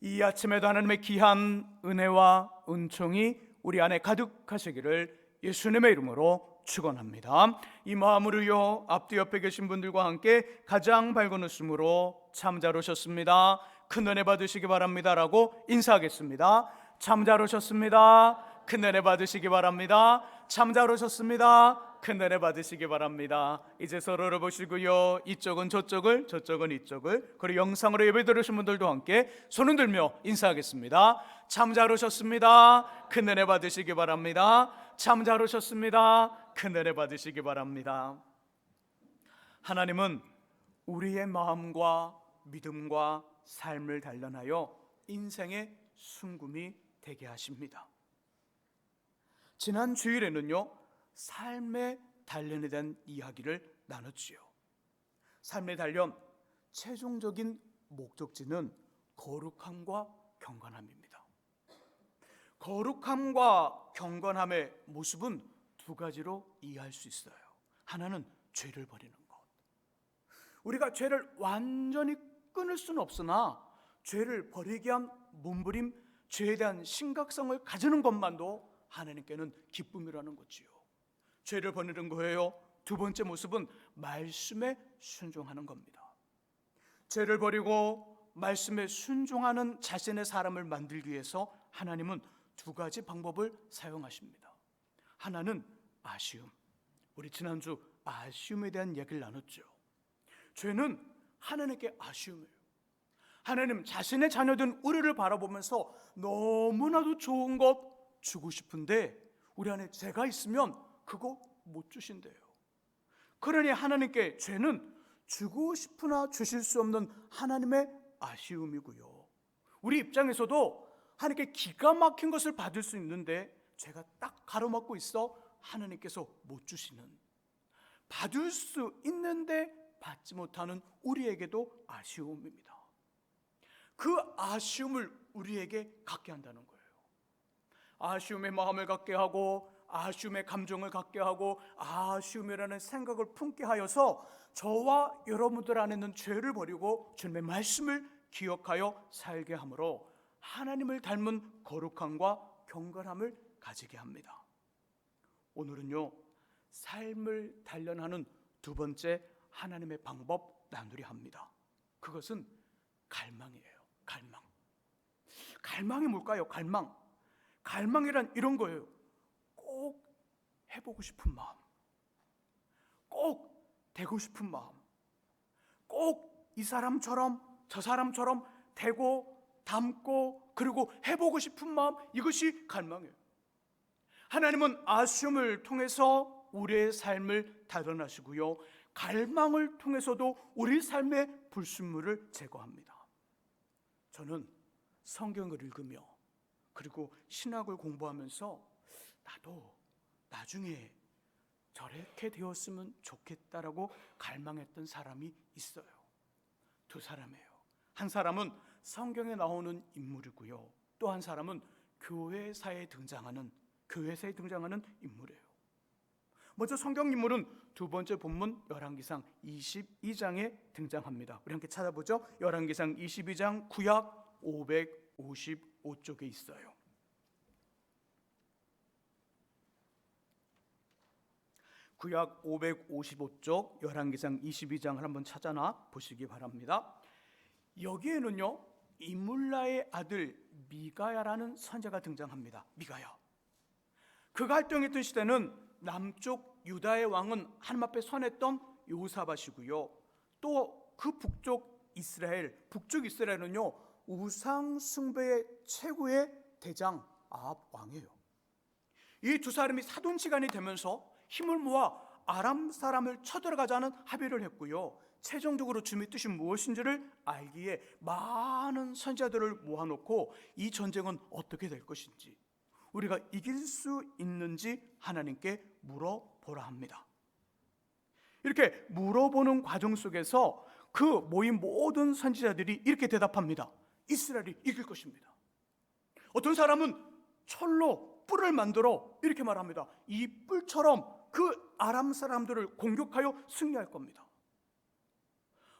이 아침에도 하나님의 귀한 은혜와 은총이 우리 안에 가득하시기를 예수님의 이름으로 축원합니다. 이 마음으로요, 앞뒤 옆에 계신 분들과 함께 가장 밝은 웃음으로 참 잘 오셨습니다, 큰 은혜 받으시기 바랍니다 라고 인사하겠습니다. 참 잘 오셨습니다, 큰 은혜 받으시기 바랍니다. 참 잘 오셨습니다, 큰 은혜 받으시기 바랍니다. 이제 서로를 보시고요, 이쪽은 저쪽을, 저쪽은 이쪽을, 그리고 영상으로 예배 들으신 분들도 함께 손을 들며 인사하겠습니다. 참 잘 오셨습니다, 큰 은혜 받으시기 바랍니다. 참 잘 오셨습니다, 큰 은혜 받으시기 바랍니다. 하나님은 우리의 마음과 믿음과 삶을 단련하여 인생의 순금이 되게 하십니다. 지난 주일에는요, 삶의 단련에 대한 이야기를 나눴지요. 삶의 단련, 최종적인 목적지는 거룩함과 경건함입니다. 거룩함과 경건함의 모습은 두 가지로 이해할 수 있어요. 하나는 죄를 버리는 것. 우리가 죄를 완전히 끊을 수는 없으나 죄를 버리게 한 몸부림, 죄에 대한 심각성을 가지는 것만도 하나님께는 기쁨이라는 거지요. 죄를 버리는 거예요. 두 번째 모습은 말씀에 순종하는 겁니다. 죄를 버리고 말씀에 순종하는 자신의 사람을 만들기 위해서 하나님은 두 가지 방법을 사용하십니다. 하나는 아쉬움. 우리 지난주 아쉬움에 대한 얘기를 나눴죠. 죄는 하나님께 아쉬움이에요. 하나님 자신의 자녀된 우리를 바라보면서 너무나도 좋은 것 주고 싶은데 우리 안에 죄가 있으면 그거 못 주신대요. 그러니 하나님께 죄는 주고 싶으나 주실 수 없는 하나님의 아쉬움이고요, 우리 입장에서도 하나님께 기가 막힌 것을 받을 수 있는데 죄가 딱 가로막고 있어 하나님께서 못 주시는, 받을 수 있는데 받지 못하는 우리에게도 아쉬움입니다. 그 아쉬움을 우리에게 갖게 한다는 거예요. 아쉬움의 마음을 갖게 하고 아쉬움의 감정을 갖게 하고 아쉬움이라는 생각을 품게 하여서 저와 여러분들 안에 있는 죄를 버리고 주님의 말씀을 기억하여 살게 하므로 하나님을 닮은 거룩함과 경건함을 가지게 합니다. 오늘은요, 삶을 단련하는 두 번째 하나님의 방법 나누려 합니다. 그것은 갈망이에요. 갈망이 뭘까요? 갈망이란 이런 거예요. 꼭 해보고 싶은 마음, 꼭 되고 싶은 마음, 꼭 이 사람처럼 저 사람처럼 되고 닮고 그리고 해보고 싶은 마음, 이것이 갈망이에요. 하나님은 아쉬움을 통해서 우리의 삶을 단련하시고요, 갈망을 통해서도 우리 삶의 불순물을 제거합니다. 저는 성경을 읽으며 그리고 신학을 공부하면서 나도 나중에 저렇게 되었으면 좋겠다라고 갈망했던 사람이 있어요. 두 사람이에요. 한 사람은 성경에 나오는 인물이고요, 또 한 사람은 교회사에 등장하는 인물이에요. 먼저 성경 인물은 두 번째 본문 열왕기상 22장에 등장합니다. 우리 함께 찾아보죠. 열왕기상 22장 구약 555쪽에 있어요. 구약 555쪽 열왕기상 22장을 한번 찾아나 보시기 바랍니다. 여기에는요, 이물라의 아들 미가야라는 선지자가 등장합니다. 미가야. 그가 활동했던 시대는 남쪽 유다의 왕은 하나님 앞에 선했던 요사밧이고요, 또 그 북쪽 이스라엘은요, 우상 숭배의 최고의 대장 아합 왕이에요. 이 두 사람이 사돈지간이 되면서 힘을 모아 아람 사람을 쳐들어가자는 합의를 했고요, 최종적으로 주님의 뜻이 무엇인지를 알기에 많은 선지자들을 모아놓고 이 전쟁은 어떻게 될 것인지, 우리가 이길 수 있는지 하나님께 물어보라 합니다. 이렇게 물어보는 과정 속에서 그 모인 모든 선지자들이 이렇게 대답합니다. 이스라엘이 이길 것입니다. 어떤 사람은 철로 뿔을 만들어 이렇게 말합니다. 이 뿔처럼 그 아람 사람들을 공격하여 승리할 겁니다.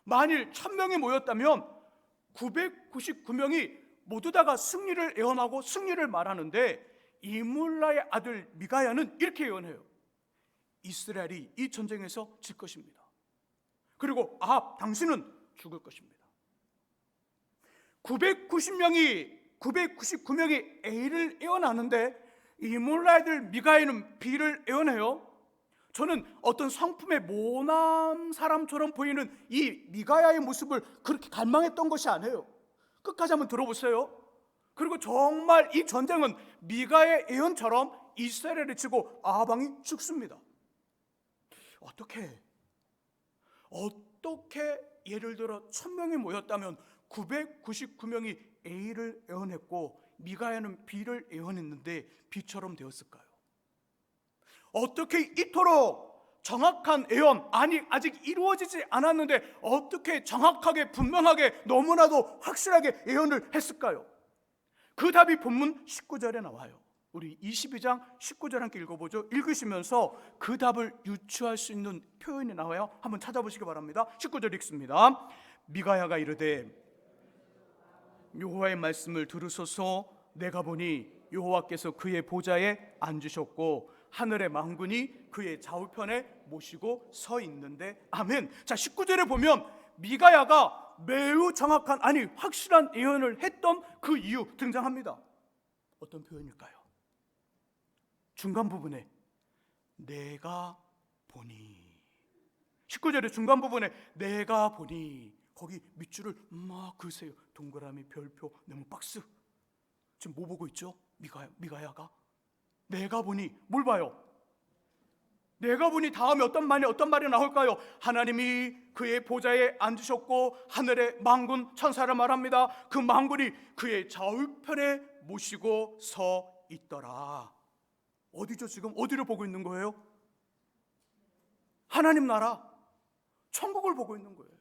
만일 1000명이 모였다면 999명이 모두 다가 승리를 예언하고 승리를 말하는데 이물라의 아들 미가야는 이렇게 예언해요. 이스라엘이 이 전쟁에서 질 것입니다. 그리고 아합 당신은 죽을 것입니다. 999명이 A를 예언하는데 이물라의 아들 미가야는 B를 예언해요. 저는 어떤 성품의 모난 사람처럼 보이는 이 미가야의 모습을 그렇게 갈망했던 것이 아니에요. 끝까지 한번 들어보세요. 그리고 정말 이 전쟁은 미가의 예언처럼 이스라엘을 치고 아합왕이 죽습니다. 어떻게 예를 들어 1000명이 모였다면 999명이 A를 예언했고 미가야는 B를 예언했는데 B처럼 되었을까요? 어떻게 이토록 정확한 예언, 아직 이루어지지 않았는데 어떻게 정확하게 분명하게 너무나도 확실하게 예언을 했을까요? 그 답이 본문 19절에 나와요. 우리 22장 19절 함께 읽어보죠. 읽으시면서 그 답을 유추할 수 있는 표현이 나와요. 한번 찾아보시기 바랍니다. 19절 읽습니다. 미가야가 이르되 여호와의 말씀을 들으소서. 내가 보니 여호와께서 그의 보좌에 앉으셨고 하늘의 만군이 그의 좌우편에 모시고 서 있는데. 아멘. 자, 19절에 보면 미가야가 매우 정확한, 확실한 예언을 했던 그 이유 등장합니다. 어떤 표현일까요? 중간 부분에 내가 보니, 19절의 중간 부분에 내가 보니, 거기 밑줄을 막 그으세요. 동그라미, 별표, 네모 박스. 지금 뭐 보고 있죠? 미가야가 내가 보니 뭘 봐요? 내가 보니 다음에 어떤 말이 나올까요? 하나님이 그의 보좌에 앉으셨고 하늘의 만군 천사를 말합니다. 그 만군이 그의 좌우편에 모시고 서 있더라. 어디죠? 지금 어디를 보고 있는 거예요? 하나님 나라, 천국을 보고 있는 거예요.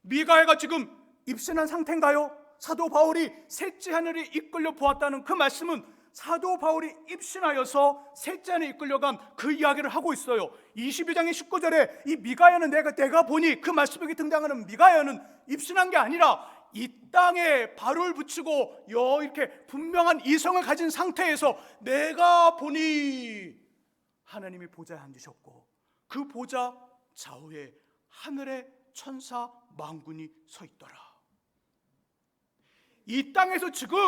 미가야가 지금 입신한 상태인가요? 사도 바울이 셋째 하늘에 이끌려 보았다는 그 말씀은 사도 바울이 입신하여서 셋째 하늘에 이끌려간 그 이야기를 하고 있어요. 22장의 19절에 이 미가야는 내가 보니, 그 말씀에 등장하는 미가야는 입신한 게 아니라 이 땅에 발을 붙이고 이렇게 분명한 이성을 가진 상태에서 내가 보니 하나님이 보좌에 앉으셨고 그 보좌 좌우에 하늘의 천사 만군이 서 있더라. 이 땅에서 지금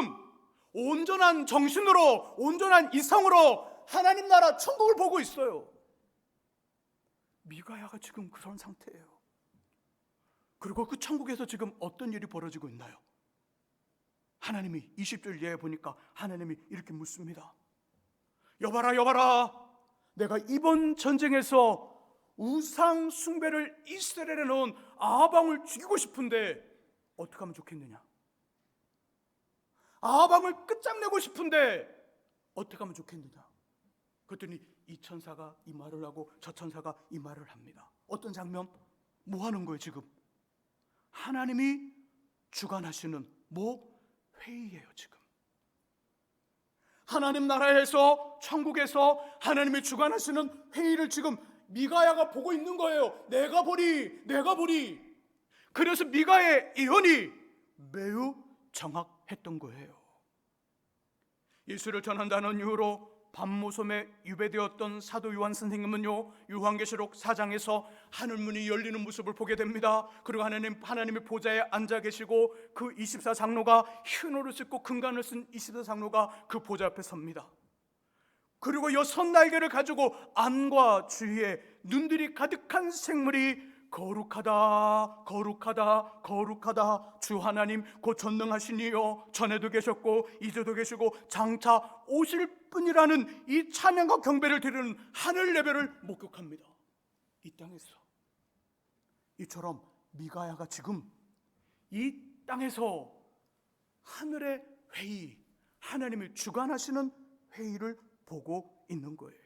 온전한 정신으로, 온전한 이성으로 하나님 나라 천국을 보고 있어요. 미가야가 지금 그런 상태예요. 그리고 그 천국에서 지금 어떤 일이 벌어지고 있나요? 하나님이 20절 이하에 보니까 하나님이 이렇게 묻습니다. 여봐라, 내가 이번 전쟁에서 우상 숭배를 이스라엘에 넣은 아합왕을 죽이고 싶은데 어떻게 하면 좋겠느냐? 아합왕을 끝장내고 싶은데 어떻게 하면 좋겠느냐? 그랬더니 이 천사가 이 말을 하고 저 천사가 이 말을 합니다. 어떤 장면? 뭐 하는 거예요 지금? 하나님이 주관하시는 회의예요 지금. 하나님 나라에서, 천국에서 하나님이 주관하시는 회의를 지금 미가야가 보고 있는 거예요. 내가 보리. 그래서 미가의 예언이 매우 정확했던 거예요. 예수를 전한다는 이유로 밤모섬에 유배되었던 사도 요한 선생님은요, 요한계시록 4장에서 하늘문이 열리는 모습을 보게 됩니다. 그리고 하나님의 보좌에 앉아 계시고 그 24장로가 흰 옷을 입고 금관을 쓴 24장로가 그 보좌 앞에 섭니다. 그리고 선날개를 가지고 안과 주위에 눈들이 가득한 생물이 거룩하다 주 하나님 곧 전능하시니요 전에도 계셨고 이제도 계시고 장차 오실 분이라는 이 찬양과 경배를 드리는 하늘 레벨을 목격합니다. 이 땅에서. 이처럼 미가야가 지금 이 땅에서 하늘의 회의, 하나님이 주관하시는 회의를 보고 있는 거예요.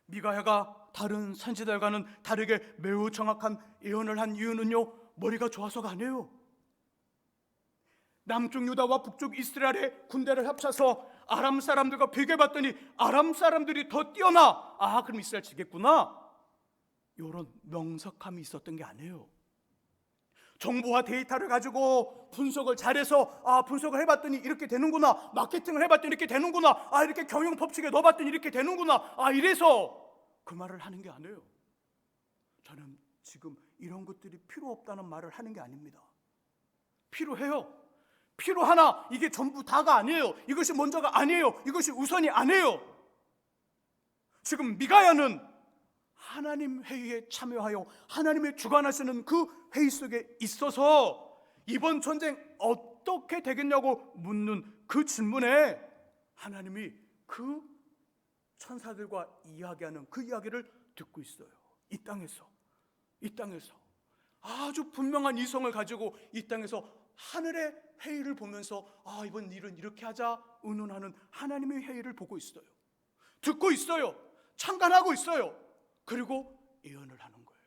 미가야가 다른 선지자들과는 다르게 매우 정확한 예언을 한 이유는요, 머리가 좋아서가 아니에요. 남쪽 유다와 북쪽 이스라엘의 군대를 합쳐서 아람 사람들과 비교해봤더니 아람 사람들이 더 뛰어나, 그럼 이스라엘 지겠구나, 이런 명석함이 있었던 게 아니에요. 정보와 데이터를 가지고 분석을 잘해서 분석을 해봤더니 이렇게 되는구나, 마케팅을 해봤더니 이렇게 되는구나, 이렇게 경영 법칙에 넣어봤더니 이렇게 되는구나, 이래서 그 말을 하는 게 아니에요. 저는 지금 이런 것들이 필요 없다는 말을 하는 게 아닙니다. 필요해요. 필요하나 이게 전부 다가 아니에요. 이것이 먼저가 아니에요. 이것이 우선이 아니에요. 지금 미가야는 하나님 회의에 참여하여 하나님의 주관하시는 그 회의 속에 있어서 이번 전쟁 어떻게 되겠냐고 묻는 그 질문에 하나님이 그 천사들과 이야기하는 그 이야기를 듣고 있어요. 이 땅에서 아주 분명한 이성을 가지고 이 땅에서 하늘의 회의를 보면서 이번 일은 이렇게 하자 의논하는 하나님의 회의를 보고 있어요. 듣고 있어요. 참관하고 있어요. 그리고 예언을 하는 거예요.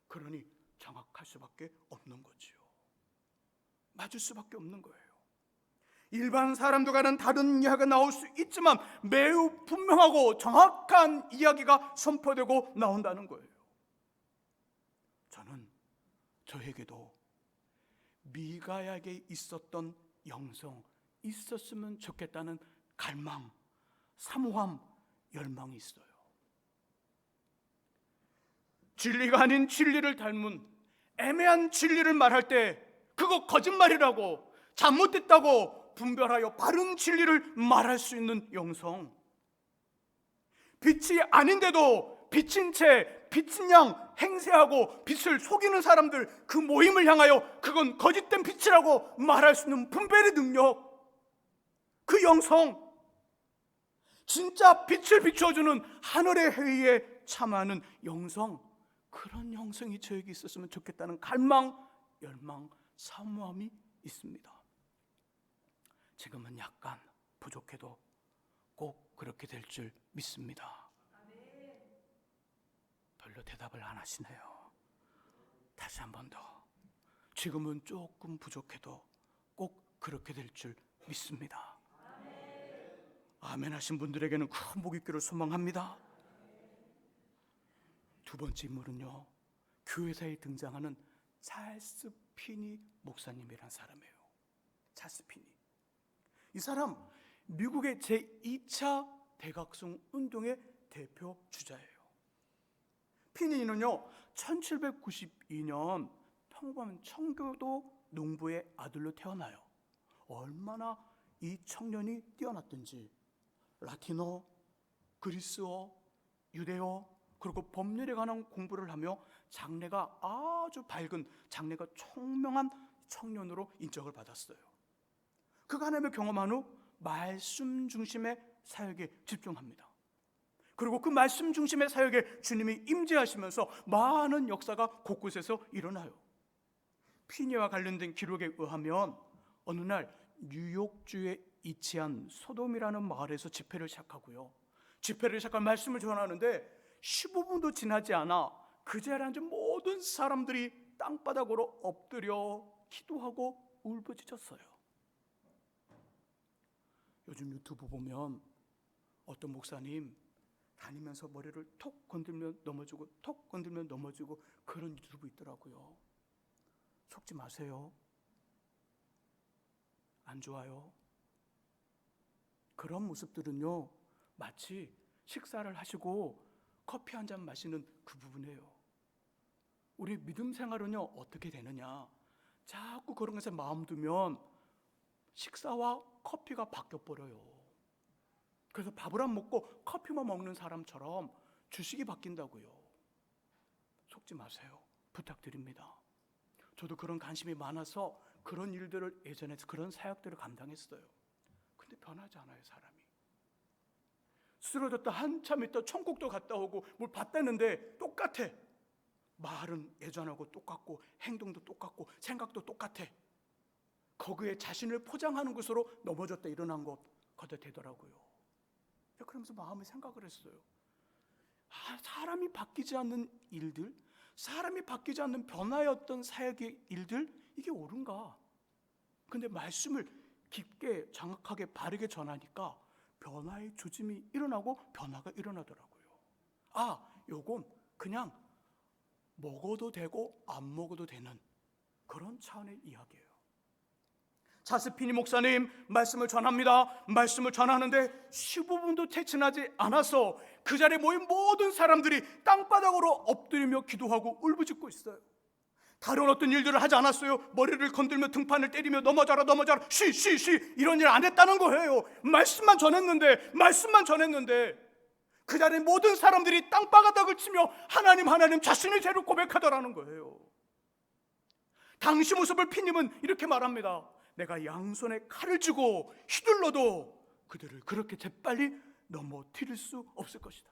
그러니 정확할 수밖에 없는 거지요. 맞을 수밖에 없는 거예요. 일반 사람들과는 다른 이야기가 나올 수 있지만 매우 분명하고 정확한 이야기가 선포되고 나온다는 거예요. 저는 저에게도 미가야에게 있었던 영성 있었으면 좋겠다는 갈망, 사모함, 열망이 있어요. 진리가 아닌 진리를 닮은 애매한 진리를 말할 때 그거 거짓말이라고, 잘못됐다고 분별하여 바른 진리를 말할 수 있는 영성, 빛이 아닌데도 빛인 채 빛인 양 행세하고 빛을 속이는 사람들, 그 모임을 향하여 그건 거짓된 빛이라고 말할 수 있는 분별의 능력, 그 영성, 진짜 빛을 비춰주는 하늘의 회의에 참하는 영성, 그런 영성이 저에게 있었으면 좋겠다는 갈망, 열망, 사모함이 있습니다. 지금은 약간 부족해도 꼭 그렇게 될 줄 믿습니다. 별로 대답을 안 하시네요. 다시 한 번 더. 지금은 조금 부족해도 꼭 그렇게 될 줄 믿습니다. 아멘 하신 분들에게는 큰 복 있기를 소망합니다. 두 번째 인물은요, 교회사에 등장하는 찰스 피니 목사님이라는 사람이에요. 찰스 피니. 이 사람 미국의 제2차 대각성 운동의 대표 주자예요. 피니는요 1792년 평범한 청교도 농부의 아들로 태어나요. 얼마나 이 청년이 뛰어났든지 라틴어, 그리스어, 유대어, 그리고 법률에 관한 공부를 하며 장래가 아주 밝은, 장래가 총명한 청년으로 인정을 받았어요. 그가 하나님을 경험한 후 말씀 중심의 사역에 집중합니다. 그리고 그 말씀 중심의 사역에 주님이 임재하시면서 많은 역사가 곳곳에서 일어나요. 피니와 관련된 기록에 의하면 어느 날 뉴욕주에 위치한 소돔이라는 마을에서 집회를 시작하고요. 집회를 시작한 말씀을 전하는데 15분도 지나지 않아 그 자리에 앉은 모든 사람들이 땅바닥으로 엎드려 기도하고 울부짖었어요. 요즘 유튜브 보면 어떤 목사님 다니면서 머리를 톡 건들면 넘어지고 톡 건들면 넘어지고 그런 유튜브 있더라고요. 속지 마세요. 안 좋아요. 그런 모습들은요 마치 식사를 하시고 커피 한 잔 마시는 그 부분이에요. 우리 믿음 생활은요 어떻게 되느냐, 자꾸 그런 것에 마음 두면 식사와 커피가 바뀌어버려요. 그래서 밥을 안 먹고 커피만 먹는 사람처럼 주식이 바뀐다고요. 속지 마세요. 부탁드립니다. 저도 그런 관심이 많아서 그런 일들을 예전에 그런 사역들을 감당했어요. 근데 변하지 않아요. 사람이 쓰러졌다 한참 있다 천국도 갔다 오고 뭘 봤다는데 똑같아. 말은 예전하고 똑같고 행동도 똑같고 생각도 똑같아. 거기에 자신을 포장하는 것으로 넘어졌다 일어난 것 거저 되더라고요. 그러면서 마음에 생각을 했어요. 사람이 바뀌지 않는 일들, 사람이 바뀌지 않는 변화의 어떤 사역의 일들, 이게 옳은가? 근데 말씀을 깊게 정확하게 바르게 전하니까 변화의 조짐이 일어나고 변화가 일어나더라고요. 요건 그냥 먹어도 되고 안 먹어도 되는 그런 차원의 이야기예요. 찰스 피니 목사님 말씀을 전합니다. 말씀을 전하는데 15분도 채 지나지 않아서 그 자리에 모인 모든 사람들이 땅바닥으로 엎드리며 기도하고 울부짖고 있어요. 다른 어떤 일들을 하지 않았어요. 머리를 건들며 등판을 때리며 넘어져라 쉬 이런 일 안 했다는 거예요. 말씀만 전했는데 그 자리에 모든 사람들이 땅바닥을 치며 하나님 자신의 죄를 고백하더라는 거예요. 당시 모습을 피님은 이렇게 말합니다. 내가 양손에 칼을 쥐고 휘둘러도 그들을 그렇게 재빨리 넘어뜨릴 수 없을 것이다.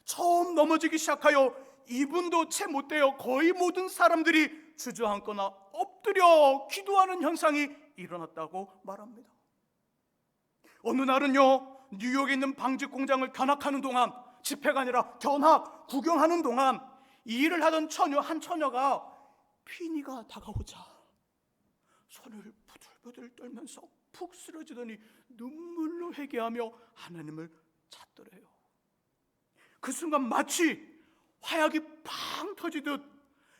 처음 넘어지기 시작하여 2분도 채 못 되어 거의 모든 사람들이 주저앉거나 엎드려 기도하는 현상이 일어났다고 말합니다. 어느 날은요, 뉴욕에 있는 방직 공장을 견학하는 동안, 집회가 아니라 견학 구경하는 동안 이 일을 하던 한 처녀가 피니가 다가오자 손을 부들부들 떨면서 푹 쓰러지더니 눈물로 회개하며 하나님을 찾더래요. 그 순간 마치 화약이 팡 터지듯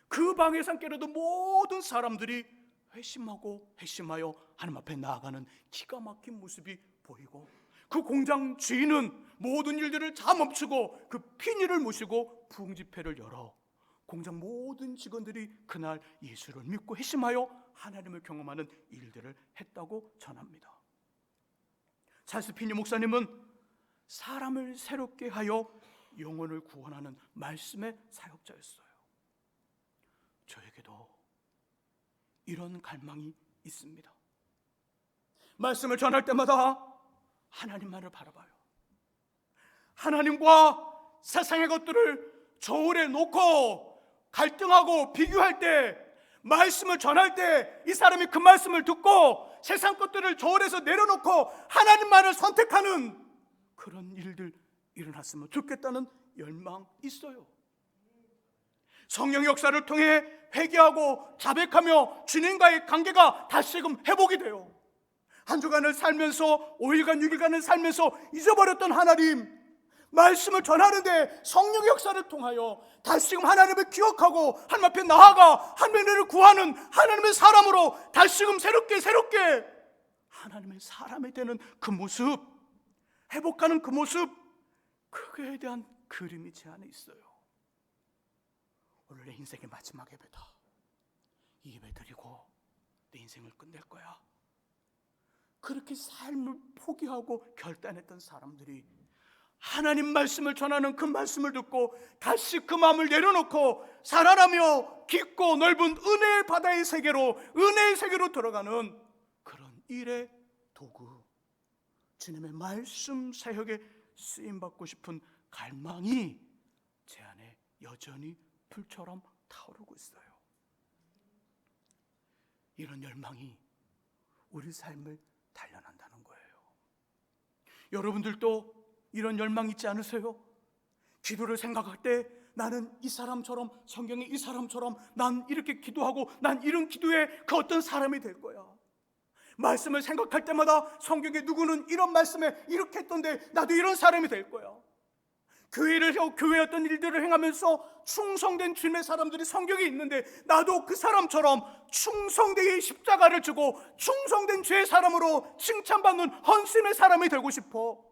그 방에서 깨어도 모든 사람들이 회심하여 하나님 앞에 나아가는 기가 막힌 모습이 보이고, 그 공장 주인은 모든 일들을 다 멈추고 그 피니를 모시고 부흥집회를 열어 공장 모든 직원들이 그날 예수를 믿고 회심하여 하나님을 경험하는 일들을 했다고 전합니다. 찰스 피니 목사님은 사람을 새롭게 하여 영혼을 구원하는 말씀의 사역자였어요. 저에게도 이런 갈망이 있습니다. 말씀을 전할 때마다 하나님만을 바라봐요. 하나님과 세상의 것들을 저울에 놓고 갈등하고 비교할 때, 말씀을 전할 때 이 사람이 그 말씀을 듣고 세상 것들을 저울에서 내려놓고 하나님만을 선택하는 그런 일들 일어났으면 좋겠다는 열망이 있어요. 성령 역사를 통해 회개하고 자백하며 주님과의 관계가 다시금 회복이 돼요. 한 주간을 살면서 5일간 6일간을 살면서 잊어버렸던 하나님, 말씀을 전하는데 성령의 역사를 통하여 다시금 하나님을 기억하고 하나님 앞에 나아가 하나님을 구하는 하나님의 사람으로 다시금 새롭게 하나님의 사람이 되는 그 모습, 회복하는 그 모습, 그거에 대한 그림이 제 안에 있어요. 오늘 내 인생의 마지막 예배다. 이 예배 드리고 내 인생을 끝낼 거야. 그렇게 삶을 포기하고 결단했던 사람들이 하나님 말씀을 전하는 그 말씀을 듣고 다시 그 마음을 내려놓고 살아나며 깊고 넓은 은혜의 바다의 세계로, 은혜의 세계로 들어가는 그런 일의 도구, 주님의 말씀 사역에 쓰임받고 싶은 갈망이 제 안에 여전히 불처럼 타오르고 있어요. 이런 열망이 우리 삶을 단련한다는 거예요. 여러분들도 이런 열망 있지 않으세요? 기도를 생각할 때 나는 이 사람처럼, 성경의 이 사람처럼 난 이렇게 기도하고 난 이런 기도에 그 어떤 사람이 될 거야. 말씀을 생각할 때마다 성경에 누구는 이런 말씀에 이렇게 했던데 나도 이런 사람이 될 거야. 교회의 어떤 일들을 행하면서 충성된 주님의 사람들이 성경에 있는데 나도 그 사람처럼 충성되게 십자가를 지고 충성된 죄의 사람으로 칭찬받는 헌신의 사람이 되고 싶어.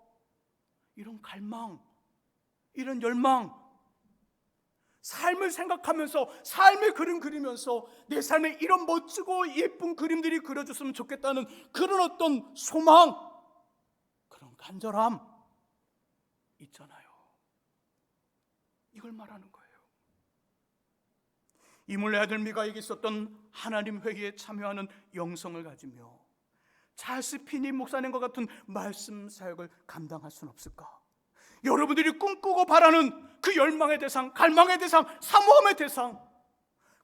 이런 갈망, 이런 열망, 삶을 생각하면서 삶의 그림 그리면서 내 삶에 이런 멋지고 예쁜 그림들이 그려졌으면 좋겠다는 그런 어떤 소망, 그런 간절함 있잖아요. 이걸 말하는 거예요. 이물의 아들 미가에게 있었던 하나님 회개에 참여하는 영성을 가지며 찰스 피니 목사님과 같은 말씀 사역을 감당할 수는 없을까? 여러분들이 꿈꾸고 바라는 그 열망의 대상, 갈망의 대상, 사모함의 대상,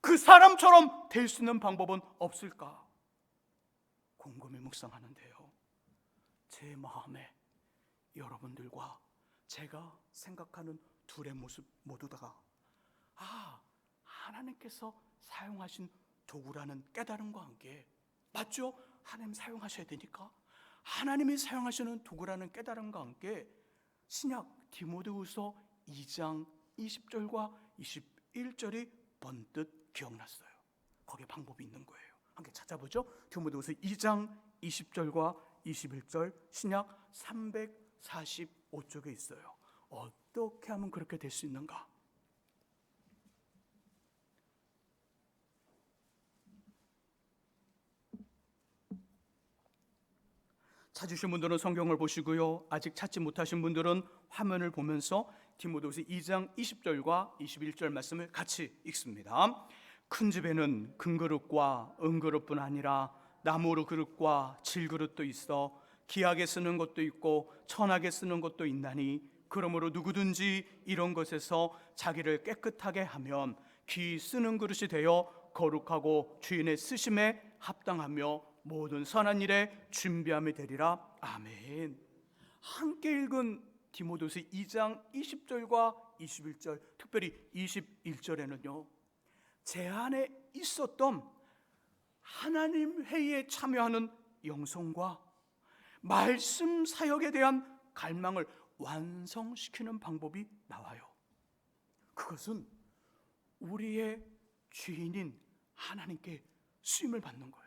그 사람처럼 될 수 있는 방법은 없을까? 곰곰이 묵상하는데요, 제 마음에 여러분들과 제가 생각하는 둘의 모습 모두 다가 하나님께서 사용하신 도구라는 깨달음과 함께, 맞죠? 하나님 사용하셔야 되니까 하나님이 사용하시는 도구라는 깨달음과 함께 신약 디모데후서 2장 20절과 21절이 번뜩 기억났어요. 거기에 방법이 있는 거예요. 함께 찾아보죠. 디모데후서 2장 20절과 21절 신약 345쪽에 있어요. 어떻게 하면 그렇게 될 수 있는가? 찾으신 분들은 성경을 보시고요. 아직 찾지 못하신 분들은 화면을 보면서 디모데후서 2장 20절과 21절 말씀을 같이 읽습니다. 큰 집에는 금그릇과 은그릇뿐 아니라 나무로 그릇과 질그릇도 있어 귀하게 쓰는 것도 있고 천하게 쓰는 것도 있나니 그러므로 누구든지 이런 것에서 자기를 깨끗하게 하면 귀 쓰는 그릇이 되어 거룩하고 주인의 쓰심에 합당하며 모든 선한 일에 준비함이 되리라. 아멘. 함께 읽은 디모데후서 2장 20절과 21절, 특별히 21절에는요, 제 안에 있었던 하나님 회의에 참여하는 영성과 말씀 사역에 대한 갈망을 완성시키는 방법이 나와요. 그것은 우리의 주인인 하나님께 쓰임을 받는 거예요.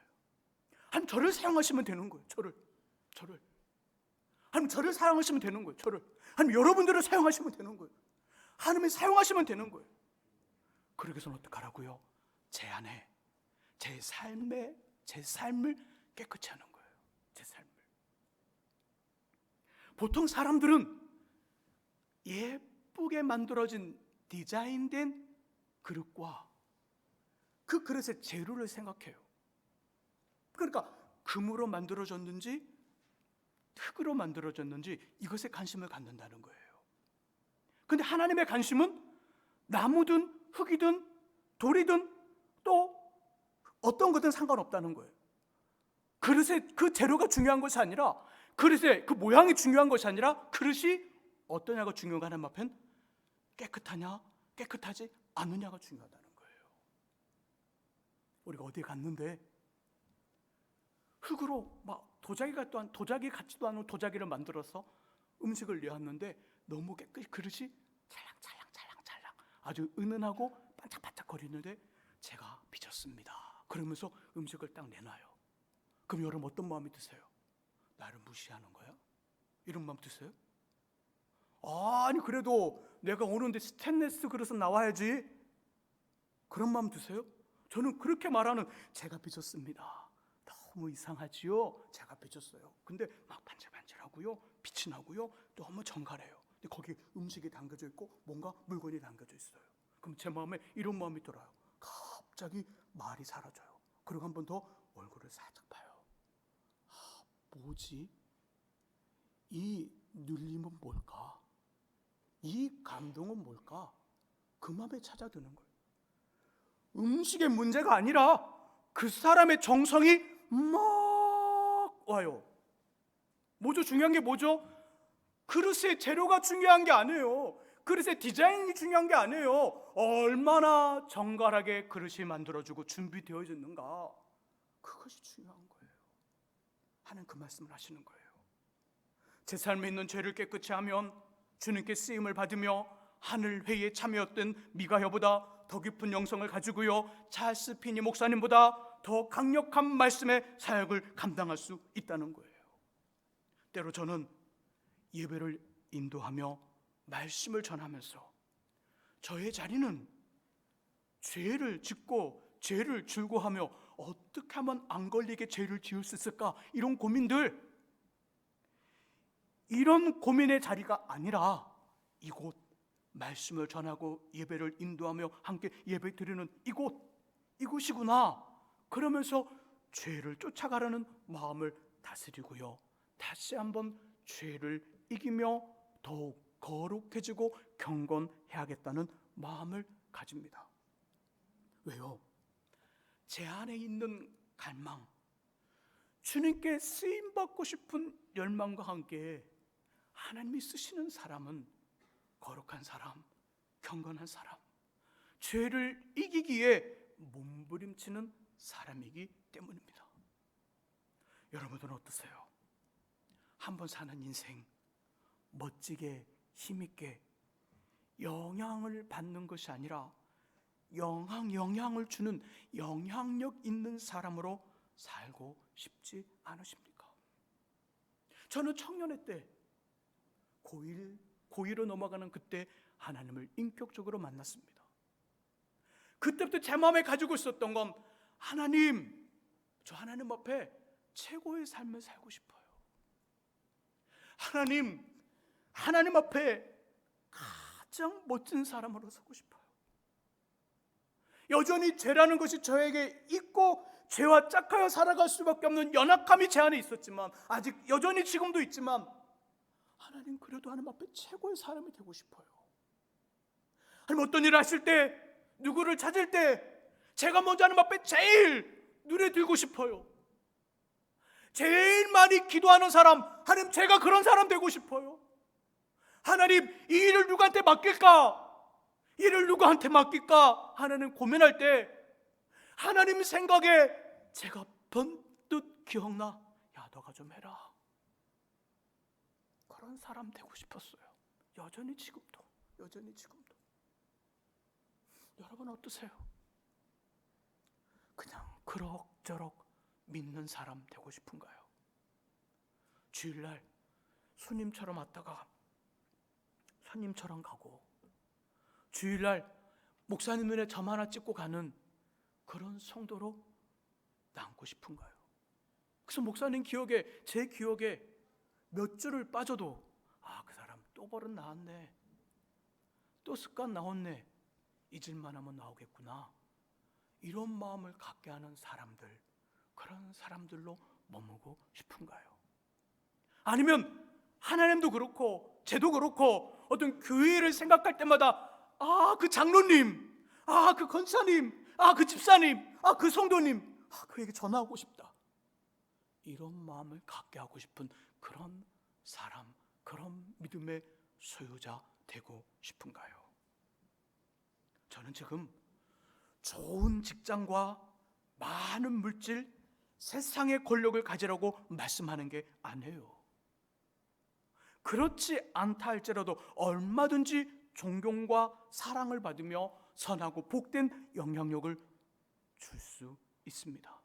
하나님 저를 사용하시면 되는 거예요. 저를 하나님 저를 사용하시면 되는 거예요. 하나님 여러분들을 사용하시면 되는 거예요. 하나님이 사용하시면 되는 거예요. 그러기 위해서는 어떻게 하라고요? 제 안에 제 삶을 깨끗이 하는 거예요. 제 삶을. 보통 사람들은 예쁘게 만들어진 디자인된 그릇과 그 그릇의 재료를 생각해요. 그러니까 금으로 만들어졌는지 흙으로 만들어졌는지 이것에 관심을 갖는다는 거예요. 그런데 하나님의 관심은 나무든 흙이든 돌이든 또 어떤 것든 상관없다는 거예요. 그릇의 그 재료가 중요한 것이 아니라, 그릇의 그 모양이 중요한 것이 아니라 그릇이 어떠냐가 중요한 하나님 앞엔 깨끗하냐 깨끗하지 않느냐가 중요하다는 거예요. 우리가 어디에 갔는데 흙으로 막 도자기 같지도 않은 도자기를 만들어서 음식을 내왔는데 너무 깨끗이 그릇이 찰랑찰랑 아주 은은하고 반짝반짝 거리는데 제가 빚었습니다. 그러면서 음식을 딱 내놔요. 그럼 여러분 어떤 마음이 드세요? 나를 무시하는 거야? 이런 마음 드세요? 아니 그래도 내가 오는데 스테인리스 그릇은 나와야지, 그런 마음 드세요? 저는 그렇게 말하는, 제가 빚었습니다. 너무 이상하지요? 제가 빚었어요. 근데 막 반질반질하고요, 빛이 나고요, 너무 정갈해요. 근데 거기 음식이 담겨져 있고 뭔가 물건이 담겨져 있어요. 그럼 제 마음에 이런 마음이 들어요. 갑자기 말이 사라져요. 그리고 한 번 더 얼굴을 살짝 봐요. 뭐지? 이 눌림은 뭘까? 이 감동은 뭘까? 그 마음에 찾아드는 거예요. 음식의 문제가 아니라 그 사람의 정성이 막 와요. 뭐죠? 중요한 게 뭐죠? 그릇의 재료가 중요한 게 아니에요. 그릇의 디자인이 중요한 게 아니에요. 얼마나 정갈하게 그릇이 만들어지고 준비되어 있는가, 그것이 중요한 거예요. 하나님 그 말씀을 하시는 거예요. 제 삶에 있는 죄를 깨끗이 하면 주님께 쓰임을 받으며 하늘 회의에 참여했던 미가야보다 더 깊은 영성을 가지고요, 찰스 피니 목사님보다 더 강력한 말씀의 사역을 감당할 수 있다는 거예요. 때로 저는 예배를 인도하며 말씀을 전하면서 저의 자리는 죄를 짓고 죄를 즐거워하며 어떻게 하면 안 걸리게 죄를 지을 수 있을까, 이런 고민들, 이런 고민의 자리가 아니라 이곳, 말씀을 전하고 예배를 인도하며 함께 예배 드리는 이곳이구나, 그러면서 죄를 쫓아가려는 마음을 다스리고요, 다시 한번 죄를 이기며 더욱 거룩해지고 경건해야겠다는 마음을 가집니다. 왜요? 제 안에 있는 갈망, 주님께 쓰임받고 싶은 열망과 함께 하나님이 쓰시는 사람은 거룩한 사람, 경건한 사람, 죄를 이기기에 몸부림치는 사람이기 때문입니다. 여러분들은 어떠세요? 한번 사는 인생 멋지게 힘있게 영향을 받는 것이 아니라 영향을 주는 영향력 있는 사람으로 살고 싶지 않으십니까? 저는 청년의 때 고1로 넘어가는 그때 하나님을 인격적으로 만났습니다. 그때부터 제 마음에 가지고 있었던 건 하나님, 저 하나님 앞에 최고의 삶을 살고 싶어요. 하나님 앞에 가장 멋진 사람으로 서고 싶어요. 여전히 죄라는 것이 저에게 있고 죄와 짝하여 살아갈 수밖에 없는 연약함이 제 안에 있었지만, 아직 여전히 지금도 있지만, 하나님, 그래도 하나님 앞에 최고의 사람이 되고 싶어요. 하나님, 어떤 일을 하실 때, 누구를 찾을 때 제가 먼저 하나님 앞에 제일 눈에 들고 싶어요. 제일 많이 기도하는 사람, 하나님, 제가 그런 사람 되고 싶어요. 하나님, 이 일을 누구한테 맡길까? 일을 누구한테 맡길까? 하나님 고민할 때 하나님 생각에 제가 번뜩 기억나, 야, 너가 좀 해라. 그런 사람 되고 싶었어요. 여전히 지금도. 여러분 어떠세요? 그냥 그럭저럭 믿는 사람 되고 싶은가요? 주일날 손님처럼 왔다가 손님처럼 가고, 주일날 목사님 눈에 점 하나 찍고 가는 그런 성도로 남고 싶은가요? 그래서 목사님 기억에, 제 기억에 몇 줄을 빠져도 그 사람 또 버릇 나왔네, 또 습관 나왔네, 잊을만 하면 나오겠구나, 이런 마음을 갖게 하는 사람들, 그런 사람들로 머무고 싶은가요? 아니면 하나님도 그렇고 저도 그렇고 어떤 교회를 생각할 때마다 그 장로님, 그 권사님, 그 집사님, 그 성도님, 그에게 전화하고 싶다, 이런 마음을 갖게 하고 싶은 그런 사람, 그런 믿음의 소유자 되고 싶은가요? 저는 지금 좋은 직장과 많은 물질, 세상의 권력을 가지라고 말씀하는 게 아니에요. 그렇지 않다 할지라도 얼마든지 존경과 사랑을 받으며 선하고 복된 영향력을 줄 수 있습니다.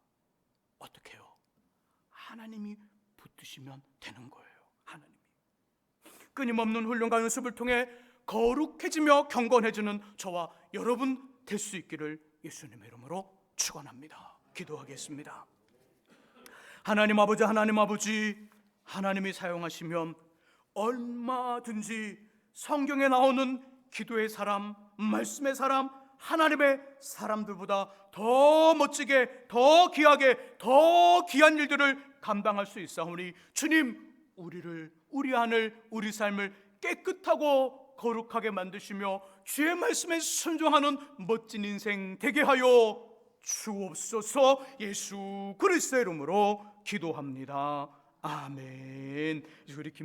어떻게 해요? 하나님이 붙드시면 되는 거예요. 하나님이 끊임없는 훈련과 연습을 통해 거룩해지며 경건해지는 저와 여러분 될 수 있기를 예수님의 이름으로 축원합니다. 기도하겠습니다. 하나님 아버지, 하나님이 사용하시면 얼마든지 성경에 나오는 기도의 사람, 말씀의 사람, 하나님의 사람들보다 더 멋지게, 더 귀하게, 더 귀한 일들을 감당할 수 있사오니 주님, 우리 안을, 우리 삶을 깨끗하고 거룩하게 만드시며 주의 말씀에 순종하는 멋진 인생 되게 하여 주옵소서. 예수 그리스도의 이름으로 기도합니다. 아멘. 우리